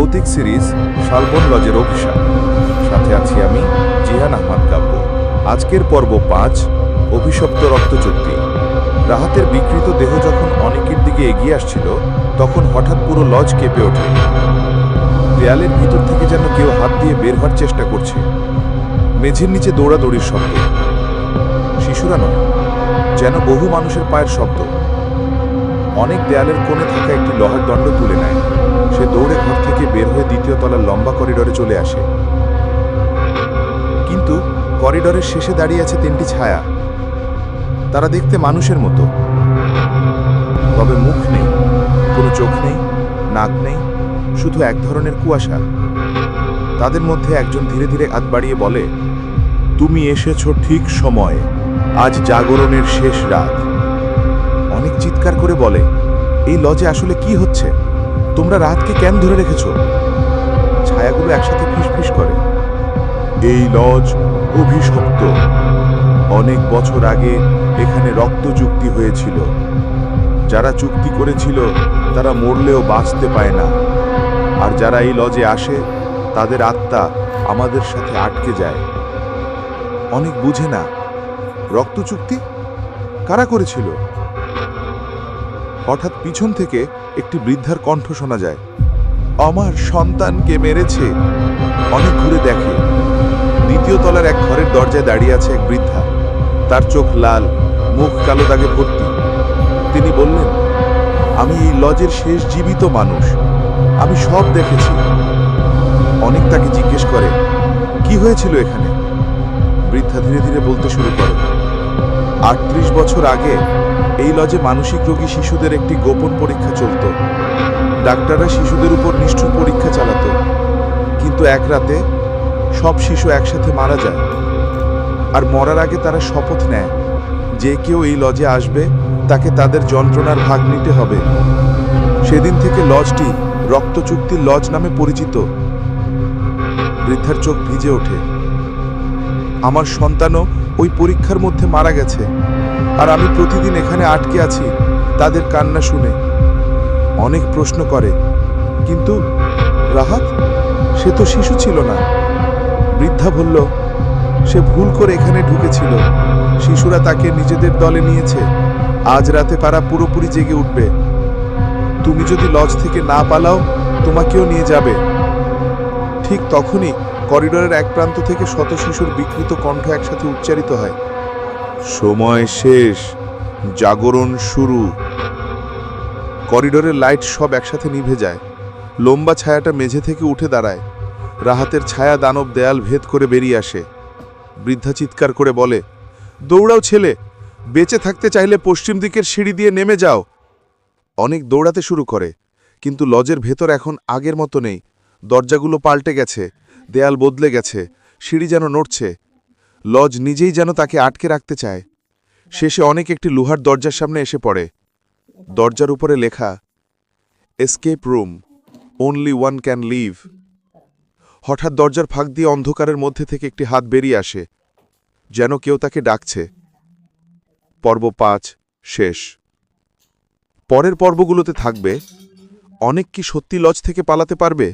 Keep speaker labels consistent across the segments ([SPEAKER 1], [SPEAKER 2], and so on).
[SPEAKER 1] ভৌতিক সিরিজ শালবন লজের অভিশাপ। সাথে আছি আমি জিহান আহমদ কাব্য। আজকের পর্ব 5, অভিশপ্ত রক্তচুক্তি। রাহাতের বিকৃত দেহ যখন অনেকের দিকে এগিয়ে আসছিল, তখন হঠাৎ পুরো লজ কেঁপে ওঠে। দেয়ালের ভিতর থেকে যেন কেউ হাত দিয়ে বের হওয়ার চেষ্টা করছে। মেঝের নিচে দৌড়াদৌড়ির শব্দ, শিশুরা নয়, যেন বহু মানুষের পায়ের শব্দ। অনেক দেয়ালের কোণে থাকা একটি লোহার দণ্ড তুলে নেয়। সে দৌড়ে ঘর থেকে বের হয়ে দ্বিতীয় তলার লম্বা করিডোরে চলে আসে। কিন্তু করিডোরের শেষে দাঁড়িয়ে আছে 3টি ছায়া। তারা দেখতে মানুষের মতো, তবে মুখ নেই, কোনো চোখ নেই, নাক নেই, শুধু এক ধরনের কুয়াশা। তাদের মধ্যে একজন ধীরে ধীরে হাত বাড়িয়ে বলে, তুমি এসেছো ঠিক সময়ে, আজ জাগরণের শেষ রাত। অনেক চিৎকার করে বলে, এই লজে আসলে কি হচ্ছে? তোমরা রাতকে কেন ধরে রেখেছো? ছায়াগুলো একসাথে ফিসফিস করে, এই লজ অভিশপ্ত। অনেক বছর আগে এখানে রক্ত চুক্তি হয়েছিল। যারা চুক্তি করেছিল তারা মরলেও বাঁচতে পায় না, আর যারা এই লজে আসে তাদের আত্মা আমাদের সাথে আটকে যায়। অনেক বুঝে না, রক্ত চুক্তি কারা করেছিল? হঠাৎ পিছন থেকে একটি বৃদ্ধার কণ্ঠ শোনা যায়, আমার সন্তানকে মেরেছে। অনেক ঘুরে দেখে, দ্বিতীয় তলার এক ঘরের দরজায় দাঁড়িয়ে আছে এক বৃদ্ধা। তার চোখ লাল, মুখ কালো দাগে ভর্তি। তিনি বললেন, আমি এই লজের শেষ জীবিত মানুষ, আমি সব দেখেছি। অনেক তাকে জিজ্ঞেস করে, কি হয়েছিল এখানে? বৃদ্ধা ধীরে ধীরে বলতে শুরু করে, 38 বছর আগে এই লজে মানসিক রোগী শিশুদের একটি গোপন পরীক্ষা চলত। ডাক্তাররা শিশুদের উপর নিষ্ঠুর পরীক্ষা চালাতো, কিন্তু এক রাতে সব শিশু একসাথে মারা যায়। আর মরার আগে তারা শপথ নেয়, যে কেউ এই লজে আসবে তাকে তাদের যন্ত্রণার ভাগ নিতে হবে। সেদিন থেকে লজটি রক্তচুক্তির লজ নামে পরিচিত। বৃদ্ধার চোখ ভিজে ওঠে। আমার সন্তানও ওই পরীক্ষার মধ্যে মারা গেছে, আর আমি প্রতিদিন এখানে আটকে আছি তাদের কান্না শুনে। অনেক প্রশ্ন করে, কিন্তু রাহাত, সে তো শিশু ছিল না। বৃদ্ধা বলল, সে ভুল করে এখানে ঢুকেছিল। শিশুরা তাকে নিজেদের দলে নিয়েছে। আজ রাতে তারা পুরোপুরি জেগে উঠবে। তুমি যদি লজ থেকে না পালাও, তোমাকেও নিয়ে যাবে। ঠিক তখনই করিডোরের এক প্রান্ত থেকে শত শিশুর বিকৃত কণ্ঠ একসাথে উচ্চারিত হয়, সময় শেষ, জাগরণ শুরু। করিডোরের লাইট সব একসাথে নিভে যায়। লম্বা ছায়াটা মেঝে থেকে উঠে দাঁড়ায়। রাহাতের ছায়া দানব দেয়াল ভেদ করে বেরিয়ে আসে। বৃদ্ধা চিৎকার করে বলে, দৌড়াও ছেলে, বেঁচে থাকতে চাইলে পশ্চিম দিকের সিঁড়ি দিয়ে নেমে যাও। অনেক দৌড়াতে শুরু করে, কিন্তু লজের ভেতর এখন আগের মতো নেই। দরজাগুলো পাল্টে গেছে, দেয়াল বদলে গেছে, সিঁড়ি যেন নড়ছে। লজ নিজেই যেন তাকে আটকে রাখতে চায়। শেষে অনেক একটি লোহার দরজার সামনে এসে পড়ে। দরজার উপরে লেখা, escape room, only one can leave. হঠাৎ দরজার ফাঁক দিয়ে অন্ধকারের মধ্যে থেকে একটি হাত বেরিয়ে আসে, যেন কেউ তাকে ডাকছে। পর্ব 5 শেষ। পরের পর্বগুলোতে থাকবে, অনেক কি সত্যি লজ থেকে পালাতে পারবে?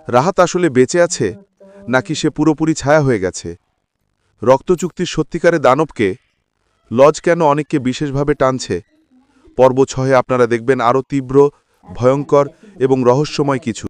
[SPEAKER 1] রাহাত আসলে বেঁচে আছে, নাকি সে পুরোপুরি ছায়া হয়ে গেছে? রক্তচুক্তির সত্যিকারে দানবকে? লজ কেন অনেককে বিশেষভাবে টানছে? পর্ব 6 আপনারা দেখবেন আরও তীব্র, ভয়ঙ্কর এবং রহস্যময় কিছু।